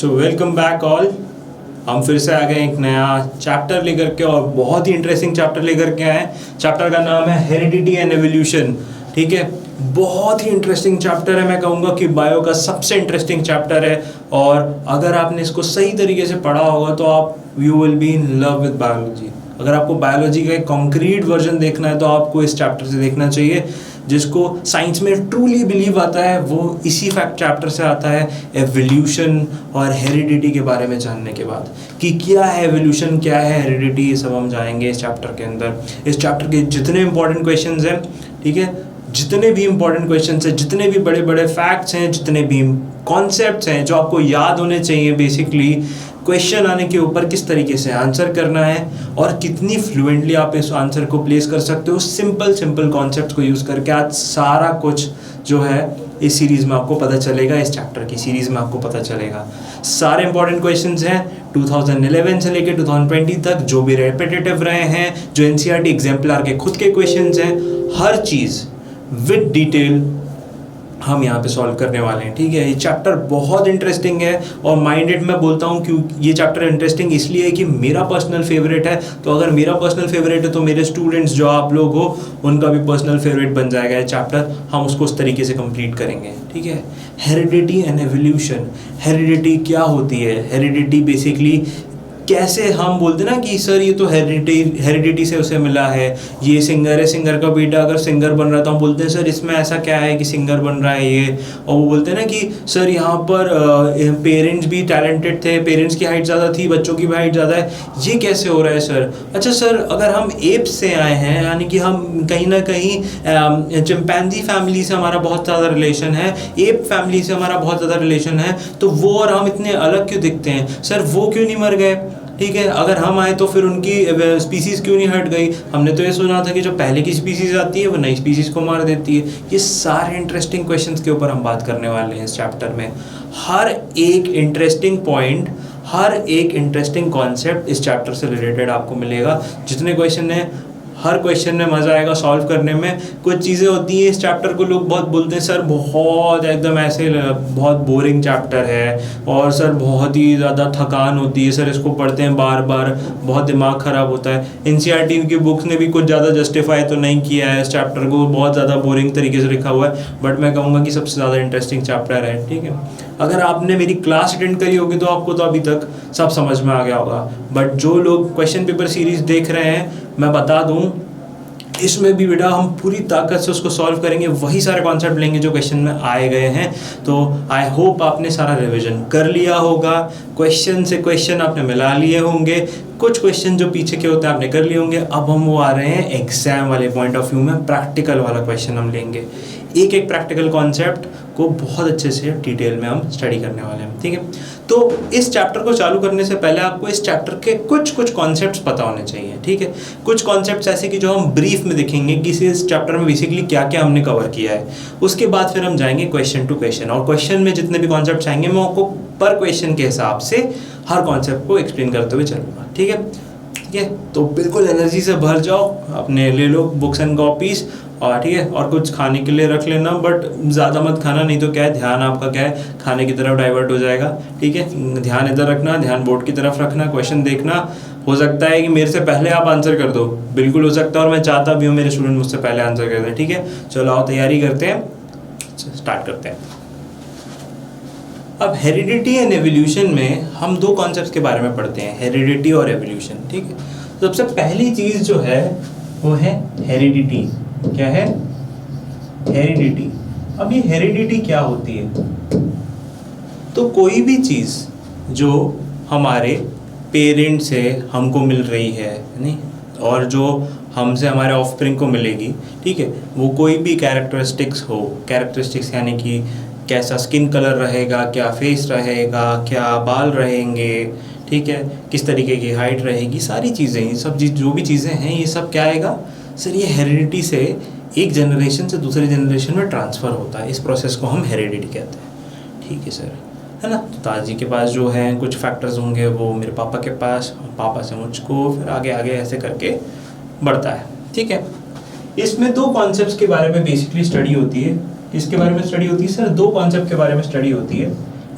So welcome back all. हम फिर से आ गए एक नया चैप्टर लेकर के और बहुत ही इंटरेस्टिंग चैप्टर लेकर के आए। चैप्टर का नाम है हेरिडिटी एंड एवोल्यूशन। ठीक है, बहुत ही इंटरेस्टिंग चैप्टर है। मैं कहूँगा कि बायो का सबसे इंटरेस्टिंग चैप्टर है और अगर आपने इसको सही तरीके से पढ़ा होगा तो आप you will be in love with biology. अगर आपको बायोलॉजी का एक कॉन्क्रीट वर्जन देखना है तो आपको इस चैप्टर से देखना चाहिए। जिसको साइंस में ट्रूली बिलीव आता है वो इसी फैक्ट चैप्टर से आता है, एवोल्यूशन और हेरिडिटी के बारे में जानने के बाद कि क्या है एवोल्यूशन, क्या है हेरिडिटी, ये सब हम जानेंगे इस चैप्टर के अंदर। इस चैप्टर के जितने इंपॉर्टेंट क्वेश्चंस हैं, ठीक है, जितने भी इंपॉर्टेंट क्वेश्चंस हैं, जितने भी बड़े बड़े फैक्ट्स हैं, जितने भी कॉन्सेप्ट्स हैं जो आपको याद होने चाहिए, बेसिकली क्वेश्चन आने के ऊपर किस तरीके से आंसर करना है और कितनी फ्लुएंटली आप इस आंसर को प्लेस कर सकते हो, सिंपल कॉन्सेप्ट्स को यूज़ करके आज सारा कुछ जो है इस सीरीज़ में आपको पता चलेगा। इस चैप्टर की सीरीज़ में आपको पता चलेगा। सारे इंपॉर्टेंट क्वेश्चंस हैं 2011 से लेकर 2020 तक, जो भी रेपिटेटिव रहे हैं, जो एनसीईआरटी एग्जाम्पलर के खुद के क्वेश्चंस हैं, हर चीज़ विद डिटेल हम यहाँ पे सॉल्व करने वाले हैं। ठीक है, ये चैप्टर बहुत इंटरेस्टिंग है और माइंडेड मैं बोलता हूँ क्यों ये चैप्टर इंटरेस्टिंग इसलिए है कि मेरा पर्सनल फेवरेट है। तो अगर मेरा पर्सनल फेवरेट है तो मेरे स्टूडेंट्स जो आप लोग हो उनका भी पर्सनल फेवरेट बन जाएगा ये चैप्टर। हम उसको उस तरीके से कंप्लीट करेंगे। ठीक है, हेरिडिटी एंड एवोल्यूशन। हेरिडिटी क्या होती है? हेरिडिटी बेसिकली कैसे हम बोलते ना कि सर ये तो हेरिडिटी से उसे मिला है, ये सिंगर है, सिंगर का बेटा अगर सिंगर बन रहा है तो हम बोलते हैं सर इसमें ऐसा क्या है कि सिंगर बन रहा है ये। और वो बोलते हैं ना कि सर यहाँ पर पेरेंट्स भी टैलेंटेड थे, पेरेंट्स की हाइट ज़्यादा थी, बच्चों की भी हाइट ज़्यादा है, ये कैसे हो रहा है सर? अच्छा सर, अगर हम एप्स से आए हैं, यानी कि हम कहीं ना कहीं चिंपैंजी फैमिली से हमारा बहुत ज़्यादा रिलेशन है, एप फैमिली से हमारा बहुत ज़्यादा रिलेशन है, तो वो और हम इतने अलग क्यों दिखते हैं सर? वो क्यों नहीं मर गए? ठीक है, अगर हम आए तो फिर उनकी स्पीसीज क्यों नहीं हट गई? हमने तो ये सुना था कि जो पहले की स्पीसीज आती है वो नई स्पीसीज को मार देती है। ये सारे इंटरेस्टिंग क्वेश्चंस के ऊपर हम बात करने वाले हैं इस चैप्टर में। हर एक इंटरेस्टिंग पॉइंट, हर एक इंटरेस्टिंग कॉन्सेप्ट इस चैप्टर से रिलेटेड आपको मिलेगा। जितने क्वेश्चन हैं हर क्वेश्चन में मज़ा आएगा सॉल्व करने में। कुछ चीज़ें होती हैं इस चैप्टर को लोग बहुत बोलते हैं सर बहुत एकदम ऐसे बहुत बोरिंग चैप्टर है और सर बहुत ही ज़्यादा थकान होती है, सर इसको पढ़ते हैं बार बार बहुत दिमाग ख़राब होता है। एनसीईआरटी की बुक्स ने भी कुछ ज़्यादा जस्टिफाई तो नहीं किया है इस चैप्टर को, बहुत ज़्यादा बोरिंग तरीके से लिखा हुआ है, बट मैं कहूँगा कि सबसे ज़्यादा इंटरेस्टिंग चैप्टर है। ठीक है, अगर आपने मेरी क्लास अटेंड करी होगी तो आपको तो अभी तक सब समझ में आ गया होगा, बट जो लोग क्वेश्चन पेपर सीरीज़ देख रहे हैं मैं बता दूं इसमें भी बेटा हम पूरी ताकत से उसको सॉल्व करेंगे, वही सारे कॉन्सेप्ट लेंगे जो क्वेश्चन में आए गए हैं। तो आई होप आपने सारा रिवीजन कर लिया होगा, क्वेश्चन से क्वेश्चन आपने मिला लिए होंगे, कुछ क्वेश्चन जो पीछे के होते हैं आपने कर लिए होंगे। अब हम वो आ रहे हैं एग्जाम वाले पॉइंट ऑफ व्यू में, प्रैक्टिकल वाला क्वेश्चन हम लेंगे। एक एक प्रैक्टिकल कॉन्सेप्ट को बहुत अच्छे से डिटेल में हम स्टडी करने वाले हैं। ठीक है, तो इस चैप्टर को चालू करने से पहले आपको इस चैप्टर के कुछ कॉन्सेप्ट्स पता होने चाहिए। ठीक है, कुछ कॉन्सेप्ट्स ऐसे कि जो हम ब्रीफ में देखेंगे कि इस चैप्टर में बेसिकली क्या क्या हमने कवर किया है। उसके बाद फिर हम जाएंगे क्वेश्चन टू क्वेश्चन और क्वेश्चन में जितने भी कॉन्सेप्ट्स आएंगे मैं आपको पर क्वेश्चन के हिसाब से हर कॉन्सेप्ट को एक्सप्लेन करते हुए चलूँगा। ठीक है, ठीक है, तो बिल्कुल एनर्जी से भर जाओ, अपने ले लो बुक्स एंड कॉपीज़ और ठीक है, और कुछ खाने के लिए रख लेना, बट ज़्यादा मत खाना, नहीं तो क्या है ध्यान आपका क्या है खाने की तरफ डाइवर्ट हो जाएगा। ठीक है, ध्यान इधर रखना, ध्यान बोर्ड की तरफ रखना, क्वेश्चन देखना। हो सकता है कि मेरे से पहले आप आंसर कर दो, बिल्कुल हो सकता है, और मैं चाहता भी हूँ मेरे स्टूडेंट मुझसे पहले आंसर कर दें। ठीक है, चलो आओ तैयारी करते हैं, स्टार्ट करते हैं। अब हेरिडिटी एंड एवोल्यूशन में हम दो कॉन्सेप्ट्स के बारे में पढ़ते हैं, हेरिडिटी और एवोल्यूशन। ठीक है, सबसे पहली चीज़ जो है वो है हेरिडिटी। क्या है? हेरिडिटी। अब ये हेरिडिटी क्या होती है? तो कोई भी चीज़ जो हमारे पेरेंट्स से हमको मिल रही है नहीं, और जो हमसे हमारे ऑफस्प्रिंग को मिलेगी, ठीक है, वो कोई भी कैरेक्टरिस्टिक्स हो, कैरेक्टरिस्टिक्स यानी कि कैसा स्किन कलर रहेगा, क्या फेस रहेगा, क्या बाल रहेंगे, ठीक है, किस तरीके की हाइट रहेगी, सारी चीज़ें, ये सब जो भी चीज़ें हैं ये सब क्या आएगा सर? ये हेरिडिटी से एक जनरेशन से दूसरे जनरेशन में ट्रांसफ़र होता है। इस प्रोसेस को हम हेरिडिटी कहते हैं। ठीक है सर, है ना? तो दादाजी के पास जो हैं कुछ फैक्टर्स होंगे, वो मेरे पापा के पास, पापा से मुझको, फिर आगे आगे ऐसे करके बढ़ता है। ठीक है, इसमें दो कॉन्सेप्ट्स के बारे में बेसिकली स्टडी होती है। किसके बारे में स्टडी होती है सर? दो कॉन्सेप्ट के बारे में स्टडी होती है।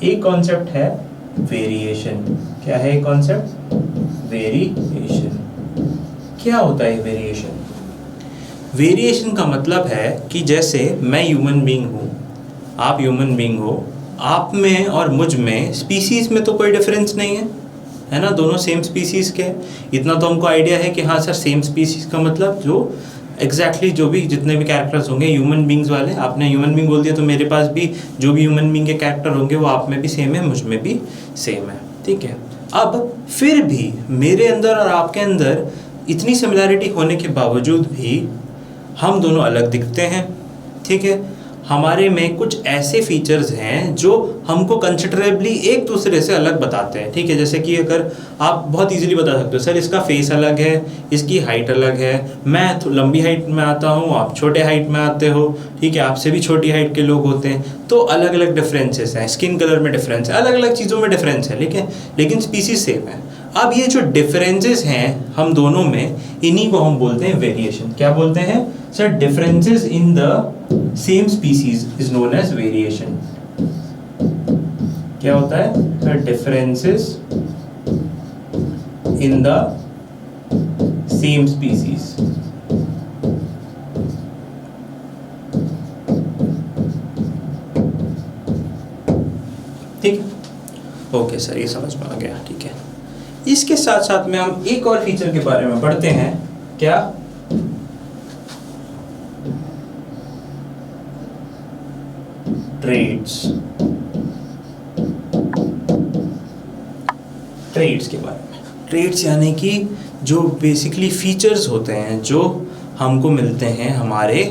एक कॉन्सेप्ट है वेरिएशन। क्या है कॉन्सेप्ट? वेरिएशन। क्या होता है वेरिएशन? वेरिएशन का मतलब है कि जैसे मैं ह्यूमन बीइंग हूँ, आप ह्यूमन बीइंग हो, आप में और मुझ में स्पीसीज में तो कोई डिफरेंस नहीं है ना, दोनों सेम स्पीसीज के हैं। इतना तो हमको आइडिया है कि हाँ सर सेम स्पीसीज का मतलब जो एग्जैक्टली जो भी जितने भी कैरेक्टर्स होंगे ह्यूमन बींग्स वाले, आपने ह्यूमन बींग बोल दिया तो मेरे पास भी जो भी ह्यूमन बींग के कैरेक्टर होंगे वो आप में भी सेम है, मुझ में भी सेम है, ठीक है। अब फिर भी मेरे अंदर और आपके अंदर इतनी सिमिलैरिटी होने के बावजूद भी हम दोनों अलग दिखते हैं, ठीक है। हमारे में कुछ ऐसे फीचर्स हैं जो हमको कंसिडरेबली एक दूसरे से अलग बताते हैं, ठीक है। जैसे कि अगर आप बहुत इजीली बता सकते हो सर इसका फेस अलग है, इसकी हाइट अलग है, मैं तो लंबी हाइट में आता हूँ, आप छोटे हाइट में आते हो, ठीक है, आपसे भी छोटी हाइट के लोग होते हैं, तो अलग अलग डिफरेंसेस हैं, स्किन कलर में डिफरेंस है, अलग अलग चीज़ों में डिफरेंस है, लेकिन स्पीसीज सेम है। अब ये जो डिफरेंसेस हैं हम दोनों में, इन्हीं को हम बोलते हैं वेरिएशन। क्या बोलते हैं sir? Differences in the same species is known as variation. क्या होता है sir? Differences in the same species. ठीक है, ओके सर, ये समझ में आ गया, ठीक है। इसके साथ साथ में हम एक और फीचर के बारे में पढ़ते हैं। क्या? ट्रेड्स। ट्रेड्स के बारे में। ट्रेड्स यानी कि जो बेसिकली फीचर्स होते हैं जो हमको मिलते हैं हमारे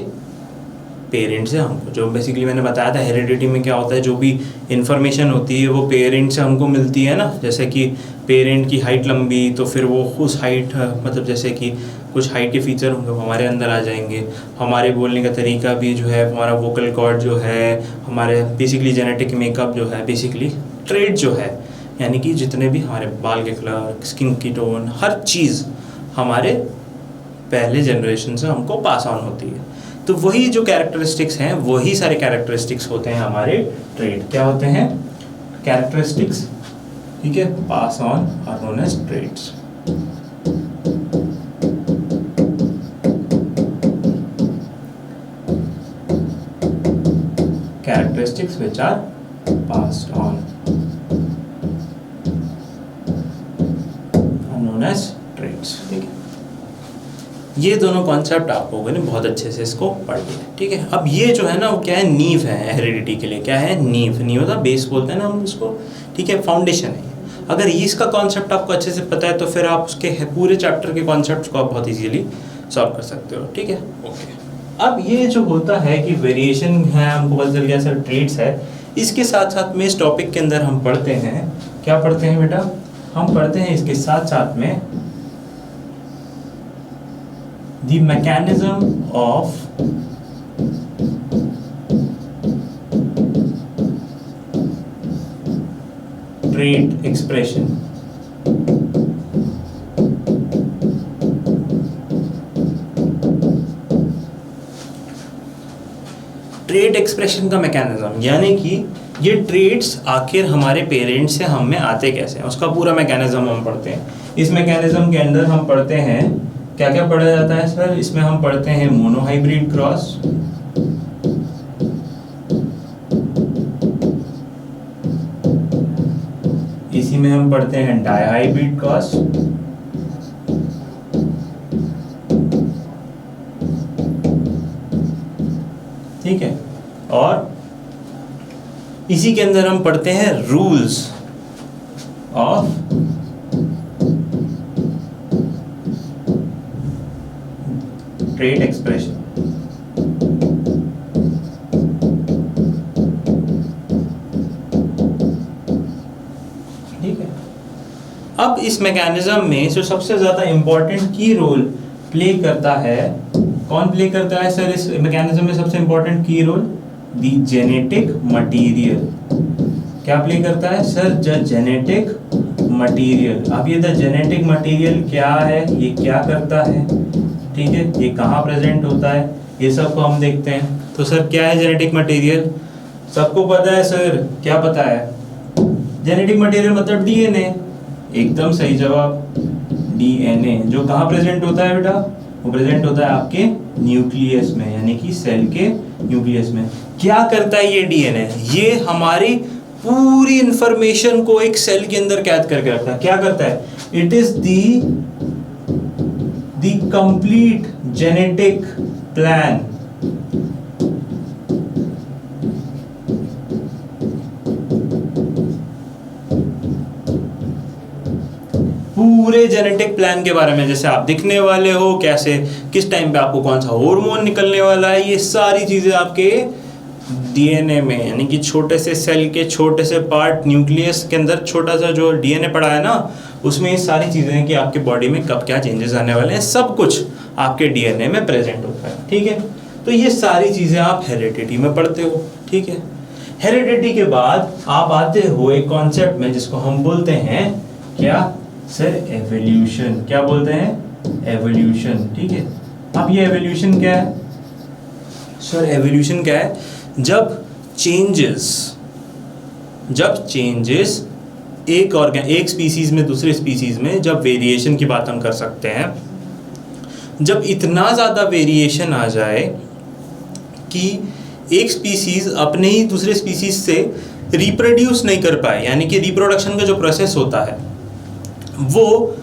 पेरेंट से, हमको जो बेसिकली मैंने बताया था हेरिडिटी में क्या होता है, जो भी इंफॉर्मेशन होती है वो पेरेंट से हमको मिलती है ना। जैसे कि पेरेंट की हाइट लंबी तो फिर वो उस हाइट, मतलब जैसे कि कुछ हाइट के फीचर होंगे वो हमारे अंदर आ जाएंगे। हमारे बोलने का तरीका भी जो है, हमारा वोकल कॉर्ड जो है, हमारे बेसिकली जेनेटिक मेकअप जो है, बेसिकली ट्रेड जो है, यानी कि जितने भी हमारे बाल के कलर, स्किन की टोन, हर चीज़ हमारे पहले जनरेशन से हमको पास ऑन होती है। तो वही जो कैरेक्टरिस्टिक्स हैं वही सारे कैरेक्टरिस्टिक्स होते हैं हमारे ट्रेड। क्या होते हैं? कैरेक्टरिस्टिक्स, ठीक है, pass on are known as traits. Characteristics which are passed on are known as traits, ठीक है। ये दोनों कॉन्सेप्ट आप लोगों ने बहुत अच्छे से इसको पढ़ लिया, ठीक है। अब ये जो है ना वो क्या है? नींव है हेरिडिटी के लिए। क्या है? नींव। नींव होता बेस बोलते हैं ना हम उसको, ठीक है, फाउंडेशन है। अगर इसका कॉन्सेप्ट आपको अच्छे से पता है तो फिर आप उसके पूरे चैप्टर के कॉन्सेप्ट को आप बहुत इजीली सॉल्व कर सकते हो, ठीक है, ओके। अब ये जो होता है कि वेरिएशन है, हमको पता चल गया सर ट्रेड्स है। इसके साथ साथ में इस टॉपिक के अंदर हम पढ़ते हैं, क्या पढ़ते हैं बेटा? हम पढ़ते हैं इसके साथ साथ में the mechanism of trait expression। Trade expression का मैकेनिज्म, यानी कि ये ट्रेड्स आखिर हमारे पेरेंट्स से हम में आते कैसे हैं, उसका पूरा मैकेनिज्म हम पढ़ते हैं। इस मैकेनिज्म के अंदर हम पढ़ते हैं क्या क्या पढ़ा जाता है सर? इसमें हम पढ़ते हैं मोनोहाइब्रिड क्रॉस, इसी में हम पढ़ते हैं डायहाइब्रिड क्रॉस, ठीक है, और इसी के अंदर हम पढ़ते हैं रूल्स ऑफ ट्रेड एक्सप्रेशन। ठीक है। अब इस मैकेनिज्म में जो सबसे ज्यादा इंपॉर्टेंट की रोल प्ले करता है, कौन प्ले करता है सर इस मैकेनिज्म में सबसे इंपॉर्टेंट की रोल? The genetic material. क्या प्ले करता है सर? The genetic material. अब ये द जेनेटिक मटेरियल क्या है, ये क्या करता है, ठीक है, ये कहाँ प्रेजेंट होता है, ये सब को हम देखते हैं। तो सर क्या है जेनेटिक मटेरियल? सबको पता है सर, क्या पता है? जेनेटिक मटेरियल मतलब डीएनए, एकदम सही जवाब, डीएनए जो कहाँ प्रेजेंट होता है बेटा, वो प्रेजेंट होता है आपके न्यूक्लियस में, यानी कि सेल के न्यूक्लियस में। क्या करता है ये डीएनए, ये हमारी पूरी इंफॉर्मेशन को एक सेल के अंदर कैद करके रखता है। क्या करता है, it is the complete genetic plan, पूरे जेनेटिक प्लान के बारे में, जैसे आप दिखने वाले हो, कैसे किस टाइम पे आपको कौन सा हार्मोन निकलने वाला है, ये सारी चीजें आपके डीएनए में, यानी कि छोटे से सेल के छोटे से पार्ट, न्यूक्लियस के अंदर छोटा सा जो डीएनए पड़ा है ना, उसमें ये सारी चीजें हैं कि आपके बॉडी में कब क्या चेंजेस आने वाले हैं, सब कुछ आपके डीएनए में प्रेजेंट होता है। ठीक है, तो ये सारी चीजें आप हेरिडिटी में पढ़ते हो। ठीक है, हेरिडिटी के बाद आप आते हो एक कॉन्सेप्ट में जिसको हम बोलते हैं क्या सर, एवोल्यूशन। क्या बोलते हैं, एवोल्यूशन। ठीक है, अब ये एवोल्यूशन क्या है सर, एवोल्यूशन क्या है, जब चेंजेस एक स्पीसीज में दूसरे स्पीसीज में जब वेरिएशन की बात हम कर सकते हैं, जब इतना ज़्यादा वेरिएशन आ जाए कि एक स्पीसीज अपने ही दूसरे स्पीसीज से रिप्रोड्यूस नहीं कर पाए, यानी कि रिप्रोडक्शन का जो प्रोसेस होता है वो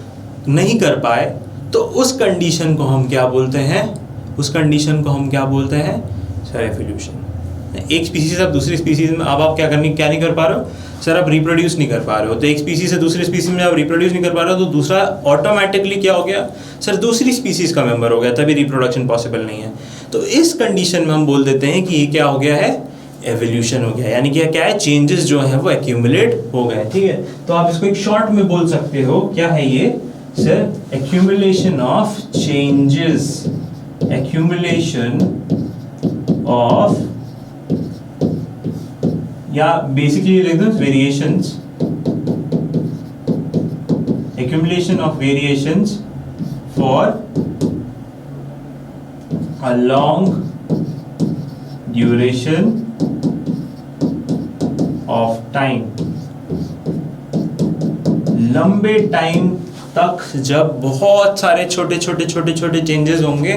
नहीं कर पाए, तो उस कंडीशन को हम क्या बोलते हैं, सर एवोल्यूशन। एक स्पीसीज से आप दूसरी स्पीसीज में अब आप क्या नहीं कर पा रहे हो सर, आप रिप्रोड्यूस नहीं कर पा रहे हो, तो एक स्पीसीज से दूसरी स्पीसीज में आप रिप्रोड्यूस नहीं कर पा रहे हो, तो दूसरा ऑटोमेटिकली क्या हो गया सर, दूसरी स्पीसीज का मेंबर हो गया, तभी रिप्रोडक्शन पॉसिबल नहीं है। तो इस कंडीशन में हम बोल देते हैं कि ये क्या हो गया है, एवोल्यूशन हो गया, यानी कि क्या है, चेंजेस जो है वो एक्यूमुलेट हो गए। ठीक है, तो आप इसको एक शॉर्ट में बोल सकते हो, क्या है ये sir, accumulation of changes, accumulation of, या बेसिकली लिख दो variations, accumulation of variations for a long duration of time, लंबे टाइम तक जब बहुत सारे छोटे छोटे चेंजेस होंगे,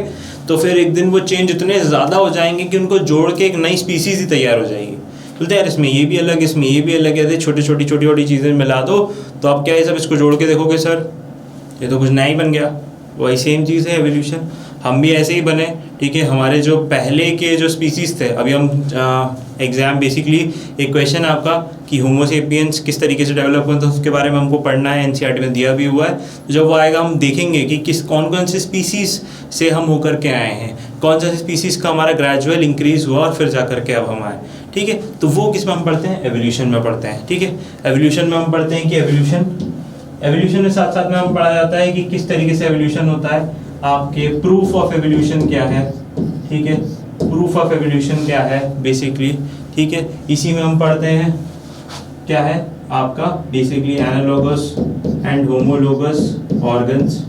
तो फिर एक दिन वो चेंज इतने ज़्यादा हो जाएंगे कि उनको जोड़ के एक नई स्पीसीज ही तैयार हो जाएगी। बोलते यार इसमें ये भी अलग, इसमें ये भी अलग है, छोटी छोटी चीज़ें मिला दो तो आप क्या है सब इसको जोड़ के देखोगे सर ये तो कुछ नया ही बन गया। वही सेम चीज़ है एवोल्यूशन, हम भी ऐसे ही बने। ठीक है, हमारे जो पहले के जो स्पीसीज थे, अभी हम एग्जाम बेसिकली एक क्वेश्चन आपका कि होमो सेपियंस किस तरीके से डेवलप हुआ था उसके बारे में हमको पढ़ना है, एनसीईआरटी में दिया भी हुआ है। तो जब वो आएगा हम देखेंगे कि कौन से स्पीसीज से हम होकर के आए हैं, कौन सा स्पीसीज का हमारा ग्रेजुअल इंक्रीज हुआ और फिर जा करके अब हम आए। ठीक है, तो वो किस में हम पढ़ते हैं, एवोल्यूशन में पढ़ते हैं। ठीक है, एवोल्यूशन में हम पढ़ते हैं कि एवोल्यूशन में साथ साथ में हम पढ़ा जाता है कि किस तरीके से एवोल्यूशन होता है, आपके प्रूफ ऑफ एवोल्यूशन क्या है। ठीक है, प्रूफ ऑफ एवोल्यूशन क्या है बेसिकली। ठीक है, इसी में हम पढ़ते हैं क्या है आपका basically analogous and homologous organs.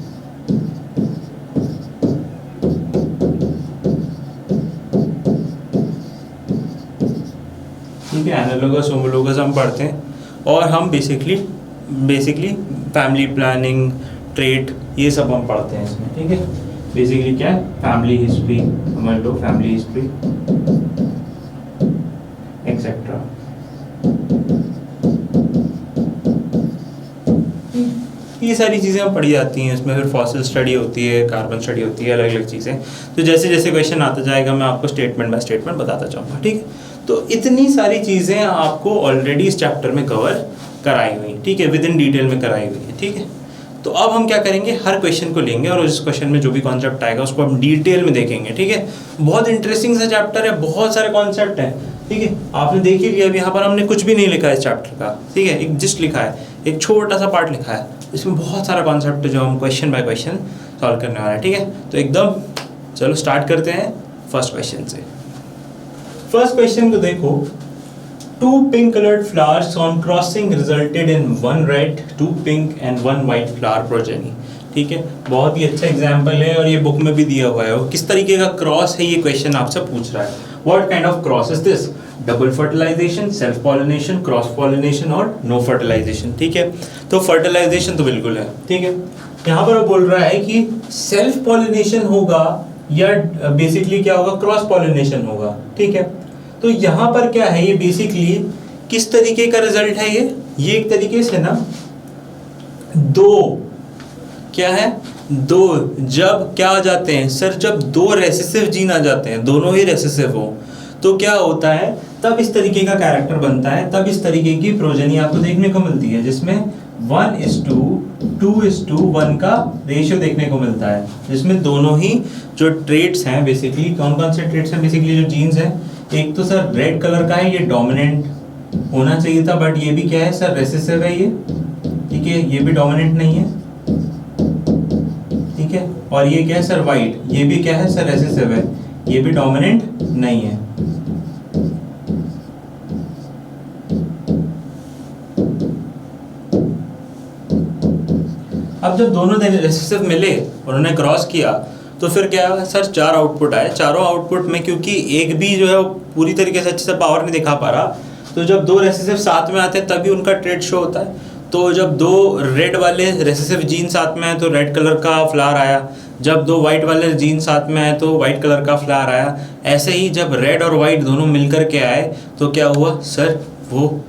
ठीक है, एनालॉगस होमोलोगस हम पढ़ते हैं, और हम बेसिकली फैमिली प्लानिंग, ट्रेट, ये सब हम पढ़ते हैं इसमें। ठीक है, बेसिकली क्या है, फैमिली हिस्ट्री समझ लो, फैमिली हिस्ट्री एक्सेट्रा। ये सारी चीज़ें हम पढ़ी जाती हैं इसमें। फिर फॉसिल स्टडी होती है, कार्बन स्टडी होती है, अलग अलग चीज़ें। तो जैसे जैसे क्वेश्चन आता जाएगा मैं आपको स्टेटमेंट बाय स्टेटमेंट बताता जाऊँगा। ठीक है, तो इतनी सारी चीज़ें आपको ऑलरेडी इस चैप्टर में कवर कराई हुई। ठीक है, विद इन डिटेल में कराई हुई है। ठीक है, तो अब हम क्या करेंगे, हर क्वेश्चन को लेंगे और उस क्वेश्चन में जो भी कॉन्सेप्ट आएगा उसको हम डिटेल में देखेंगे। ठीक है, बहुत इंटरेस्टिंग सा चैप्टर है, बहुत सारे कॉन्सेप्ट हैं। ठीक है, आपने देख ही लिया, अभी यहाँ पर हमने कुछ भी नहीं लिखा है इस चैप्टर का। ठीक है, एक जस्ट लिखा है, एक छोटा सा पार्ट लिखा है, इसमें बहुत सारा कॉन्सेप्ट है जो हम क्वेश्चन बाय क्वेश्चन सॉल्व करने वाले हैं। ठीक है, तो एकदम चलो स्टार्ट करते हैं फर्स्ट क्वेश्चन से। फर्स्ट क्वेश्चन को देखो, 2 pink colored flowers on crossing resulted in 1 red, 2 pink and 1 white flower progeny। ठीक है, बहुत ही अच्छा एग्जाम्पल है और ये बुक में भी दिया हुआ है। वो किस तरीके का क्रॉस है ये क्वेश्चन आपसे पूछ रहा है। What kind of cross is this? Double fertilization, self pollination, cross pollination और नो फर्टिलाइजेशन। ठीक है, तो फर्टिलाइजेशन तो बिल्कुल है। ठीक है, यहाँ पर वो बोल रहा है कि सेल्फ पॉलिनेशन होगा या बेसिकली क्या होगा, क्रॉस पॉलिनेशन होगा। ठीक है, तो यहाँ पर क्या है, ये बेसिकली किस तरीके का रिजल्ट है ये एक तरीके से ना दो, क्या है, दो, जब क्या आ जाते हैं सर, जब दो रेसेसिव जीन आ जाते हैं, दोनों ही रेसेसिव हो, तो क्या होता है, तब इस तरीके का कैरेक्टर बनता है, तब इस तरीके की प्रोजेनी आपको देखने को मिलती है, जिसमें 1:2:1 का रेशियो देखने को मिलता है, जिसमें दोनों ही जो ट्रेट्स हैं, बेसिकली कौन कौन से ट्रेट्स हैं, बेसिकली जो जीन्स हैं, एक तो सर रेड कलर का है, ये डोमिनेंट होना चाहिए था, बट ये भी क्या है सर, रेसेसिव है ये। ठीक है, ये भी डोमिनेंट नहीं है। ठीक है, और ये क्या है सर, वाइट, ये भी क्या है सर, रेसेसिव है, ये भी डोमिनेंट नहीं है। अब जब दोनों रेसेसिव मिले, उन्होंने क्रॉस किया, तो फिर क्या सर, 4 आउटपुट आए। चारों आउटपुट में क्योंकि एक भी जो है वो पूरी तरीके से अच्छे से पावर नहीं दिखा पा रहा, तो जब दो रेसेसिव साथ में आते हैं तभी उनका ट्रेट शो होता है। तो जब दो रेड वाले रेसेसिव जीन साथ में आए तो रेड कलर का फ्लावर आया, जब दो वाइट वाले जीन साथ में आए तो वाइट कलर का फ्लावर आया। ऐसे ही जब रेड और वाइट दोनों मिलकर के आए तो क्या हुआ सर, वो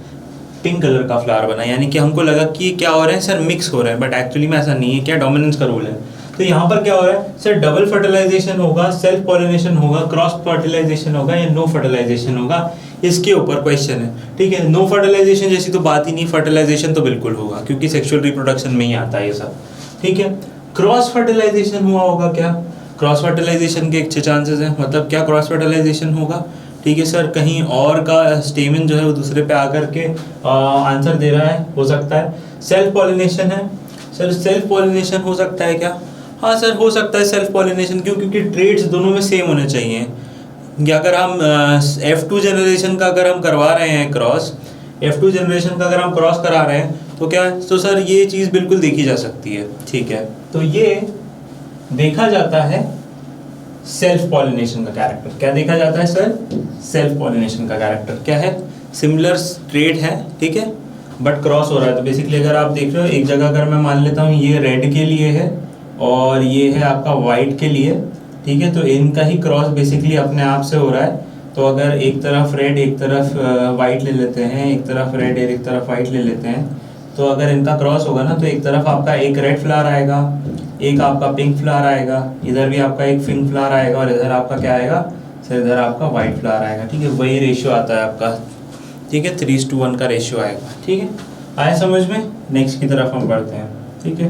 पिंक कलर का फ्लावर बना। यानी कि हमको लगा कि क्या हो रहा है सर, मिक्स हो रहे हैं, बट एक्चुअली में ऐसा नहीं है, क्या डोमिनेंस का रूल है। तो यहाँ पर क्या हो रहा है सर, डबल फर्टिलाइजेशन होगा, सेल्फ पॉलिनेशन होगा, क्रॉस फर्टिलाइजेशन होगा या नो फर्टिलाइजेशन होगा, इसके ऊपर क्वेश्चन है। ठीक है, नो फर्टिलाइजेशन जैसी तो बात ही नहीं, फर्टिलाइजेशन तो बिल्कुल होगा क्योंकि सेक्सुअल रिप्रोडक्शन में ही आता है ये सब। ठीक है, क्रॉस फर्टिलाइजेशन हुआ होगा क्या, क्रॉस फर्टिलाइजेशन के अच्छे चांसेस हैं। मतलब क्या क्रॉस फर्टिलाइजेशन होगा, ठीक है सर, कहीं और का स्टेमिन जो है वो दूसरे पे आकर के आंसर दे रहा है, हो सकता है। सेल्फ पॉलिनेशन है सर, सेल्फ पॉलिनेशन हो सकता है क्या, हाँ सर हो सकता है सेल्फ पॉलिनेशन, क्यों, क्योंकि ट्रेड्स दोनों में सेम होने चाहिए। या अगर हम F2 जनरेशन का अगर हम करवा रहे हैं क्रॉस, F2 जनरेशन का अगर हम क्रॉस करा रहे हैं तो क्या, तो सर ये चीज़ बिल्कुल देखी जा सकती है। ठीक है, तो ये देखा जाता है सेल्फ पॉलिनेशन का कैरेक्टर। क्या देखा जाता है सर, सेल्फ पॉलिनेशन का कैरेक्टर क्या है, सिमिलर ट्रेड है, ठीक है, बट क्रॉस हो रहा है। तो बेसिकली अगर आप देख रहे हो, एक जगह अगर मैं मान लेता हूँ ये रेड के लिए है और ये है आपका वाइट के लिए, ठीक है, तो इनका ही क्रॉस बेसिकली अपने आप से हो रहा है। तो अगर एक तरफ रेड एक तरफ वाइट ले लेते हैं, एक तरफ रेड एक तरफ वाइट ले लेते हैं, तो अगर इनका क्रॉस होगा ना, तो एक तरफ आपका एक रेड फ्लावर आएगा, एक आपका पिंक फ्लावर आएगा, इधर भी आपका एक पिंक फ्लावर आएगा और इधर आपका क्या आएगा सर, इधर आपका वाइट फ्लावर आएगा। ठीक है, वही रेशियो आता है आपका। ठीक है, 3:1 का रेशियो आएगा। ठीक है, आए समझ में। नेक्स्ट की तरफ हम बढ़ते हैं। ठीक है।